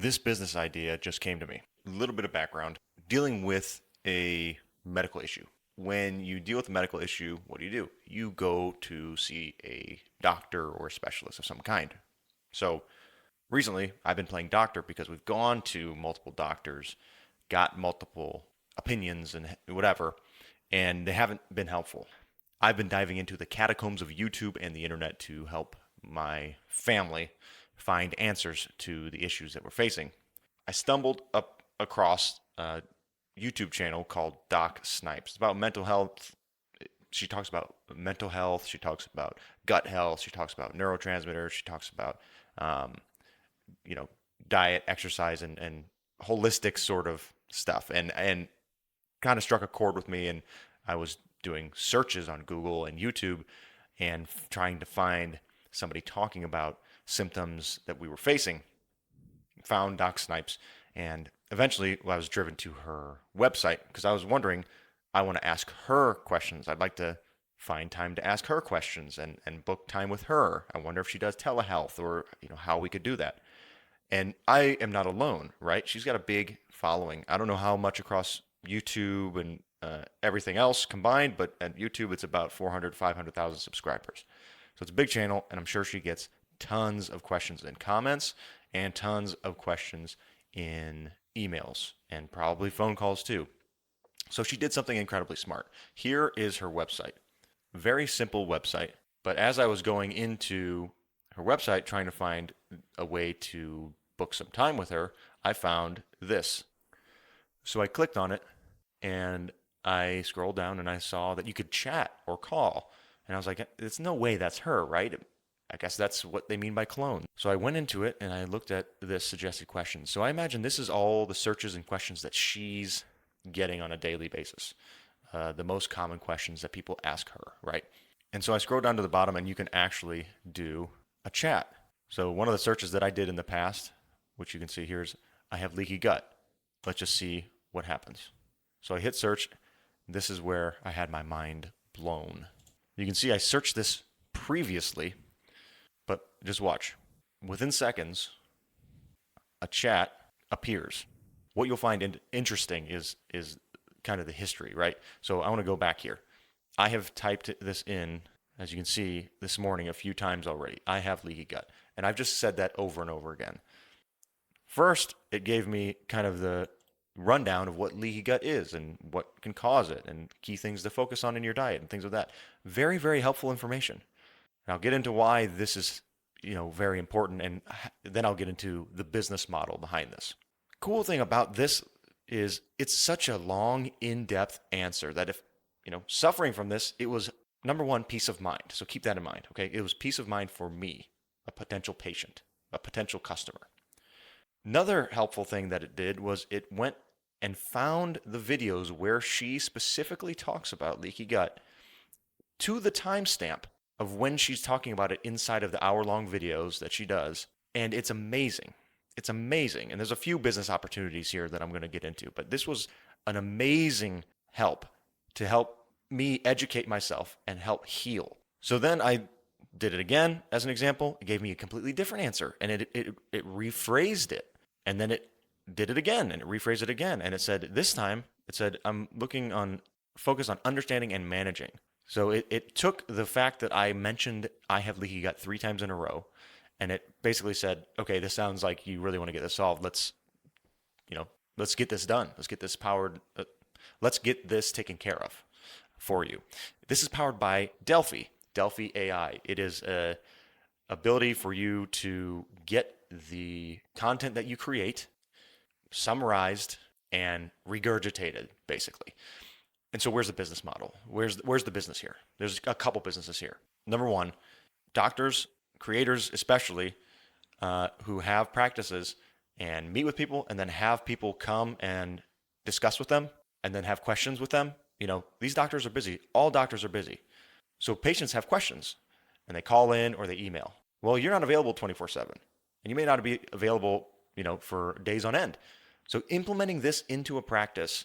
this business idea just came to me. A little bit of background dealing with a medical issue. When you deal with a medical issue, what do? You go to see a doctor or a specialist of some kind. So recently, I've been playing doctor because we've gone to multiple doctors, got multiple opinions and whatever, and they haven't been helpful. I've been diving into the catacombs of YouTube and the internet to help my family find answers to the issues that we're facing. I stumbled up across a YouTube channel called Doc Snipes. It's about mental health. She talks about mental health. She talks about gut health. She talks about neurotransmitters. She talks about, um, you know, diet, exercise, and holistic sort of stuff. And kind of struck a chord with me. And I was doing searches on Google and YouTube and trying to find somebody talking about symptoms that we were facing. Found Doc Snipes, and eventually I was driven to her website because I was wondering, I want to ask her questions. I'd like to find time to ask her questions and book time with her. I wonder if she does telehealth or how we could do that. And I am not alone, right? She's got a big following. I don't know how much across YouTube and everything else combined, but at YouTube it's about 400, 500,000 subscribers. So it's a big channel, and I'm sure she gets tons of questions in comments and tons of questions in emails and probably phone calls too. So she did something incredibly smart. Here is her website. Very simple website, but as I was going into her website trying to find a way to book some time with her, I found this. So I clicked on it and I scrolled down and I saw that you could chat or call. And I was like, there's no way that's her, right? I guess that's what they mean by clone. So I went into it and I looked at this suggested questions. So I imagine this is all the searches and questions that she's getting on a daily basis. The most common questions that people ask her, right? And so I scrolled down to the bottom and you can actually do a chat. So one of the searches that I did in the past, which you can see here, is I have leaky gut. Let's just see what happens. So I hit search. This is where I had my mind blown. You can see I searched this previously, but just watch. Within seconds, a chat appears. What you'll find interesting is kind of the history, right? So I want to go back here. I have typed this in, as you can see, this morning a few times already. I have leaky gut. And I've just said that over and over again. First, it gave me kind of the rundown of what leaky gut is and what can cause it and key things to focus on in your diet and things like that. Very, very helpful information. And I'll get into why this is, very important, and then I'll get into the business model behind this. Cool thing about this is it's such a long, in-depth answer that if, suffering from this, it was number one, peace of mind. So keep that in mind, okay? It was peace of mind for me, a potential patient, a potential customer. Another helpful thing that it did was it went and found the videos where she specifically talks about leaky gut to the timestamp of when she's talking about it inside of the hour-long videos that she does. And it's amazing. It's amazing. And there's a few business opportunities here that I'm going to get into, but this was an amazing help to help me educate myself and help heal. So then I did it again as an example. It gave me a completely different answer, and it rephrased it. And then it did it again, and it rephrased it again. And it said, this time, I'm looking on focus on understanding and managing. So it took the fact that I mentioned I have leaky gut 3 times in a row, and it basically said, okay, this sounds like you really want to get this solved. Let's get this done. Let's get this powered. Let's get this taken care of for you. This is powered by delphi.ai. It is a ability for you to get the content that you create summarized and regurgitated, basically. And so where's the business model? Where's the business here? There's a couple businesses here. Number one, doctors, creators especially, who have practices and meet with people and then have people come and discuss with them and then have questions with them. These doctors are busy. All doctors are busy. So patients have questions and they call in or they email. Well, you're not available 24/7 and you may not be available, for days on end. So implementing this into a practice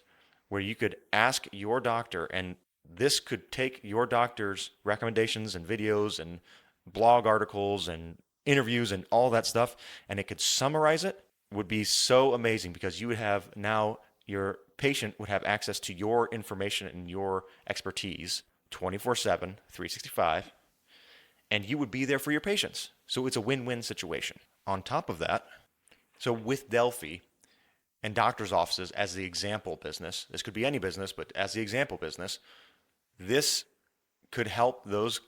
where you could ask your doctor, and this could take your doctor's recommendations and videos and blog articles and interviews and all that stuff, and it could summarize it would be so amazing because you would have now your patient would have access to your information and your expertise 24/7, 365, and you would be there for your patients. So it's a win-win situation. On top of that, so with Delphi and doctors' offices as the example business, this could be any business, but as the example business, this could help those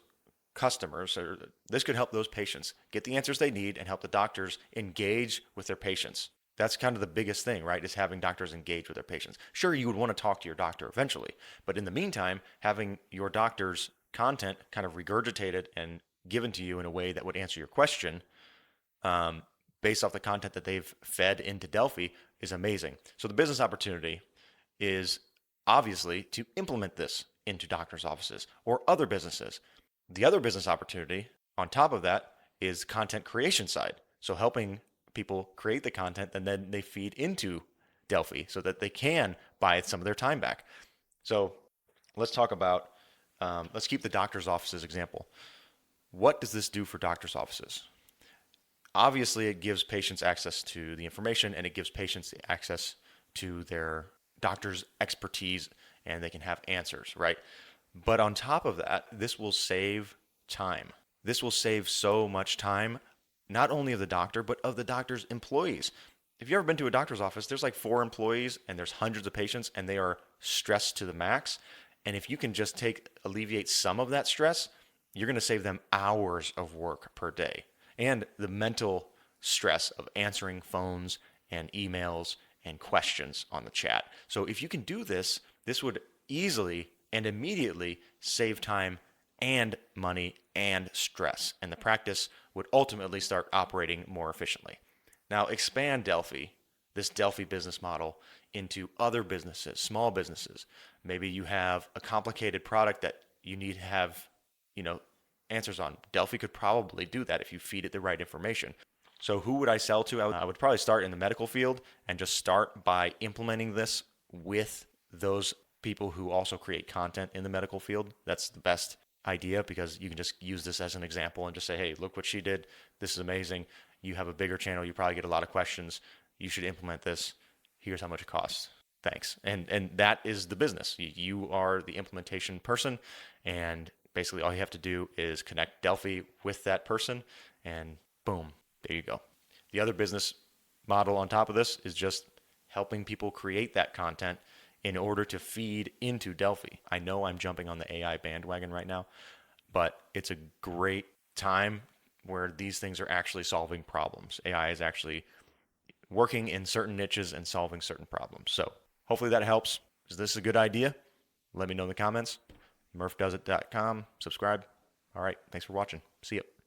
customers or this could help those patients get the answers they need and help the doctors engage with their patients. That's kind of the biggest thing, right? Is having doctors engage with their patients. Sure, you would want to talk to your doctor eventually, but in the meantime, having your doctor's content kind of regurgitated and given to you in a way that would answer your question um, based off the content that they've fed into Delphi is amazing. So the business opportunity is obviously to implement this into doctors' offices or other businesses. The other business opportunity on top of that is content creation side. So helping people create the content and then they feed into Delphi so that they can buy some of their time back. So let's talk about, let's keep the doctor's offices example. What does this do for doctor's offices? Obviously, it gives patients access to the information and it gives patients access to their doctor's expertise and they can have answers, right? But on top of that, this will save time. This will save so much time, not only of the doctor, but of the doctor's employees. If you've ever been to a doctor's office, there's like 4 employees and there's hundreds of patients and they are stressed to the max. And if you can just alleviate some of that stress, you're going to save them hours of work per day. And the mental stress of answering phones and emails and questions on the chat. So if you can do this, this would easily and immediately save time and money and stress. And the practice would ultimately start operating more efficiently. Now expand Delphi, this Delphi business model, into other businesses, small businesses. Maybe you have a complicated product that you need to have, answers on. Delphi could probably do that if you feed it the right information. So who would I sell to? I would probably start in the medical field and just start by implementing this with those people who also create content in the medical field. That's the best idea because you can just use this as an example and just say, hey, look what she did. This is amazing. You have a bigger channel. You probably get a lot of questions. You should implement this. Here's how much it costs. Thanks. And that is the business. You are the implementation person, and basically all you have to do is connect Delphi with that person, and boom, there you go. The other business model on top of this is just helping people create that content in order to feed into Delphi. I know I'm jumping on the AI bandwagon right now, but it's a great time where these things are actually solving problems. AI is actually working in certain niches and solving certain problems. So hopefully that helps. Is this a good idea? Let me know in the comments. murphdoesit.com. Subscribe. All right. Thanks for watching. See ya.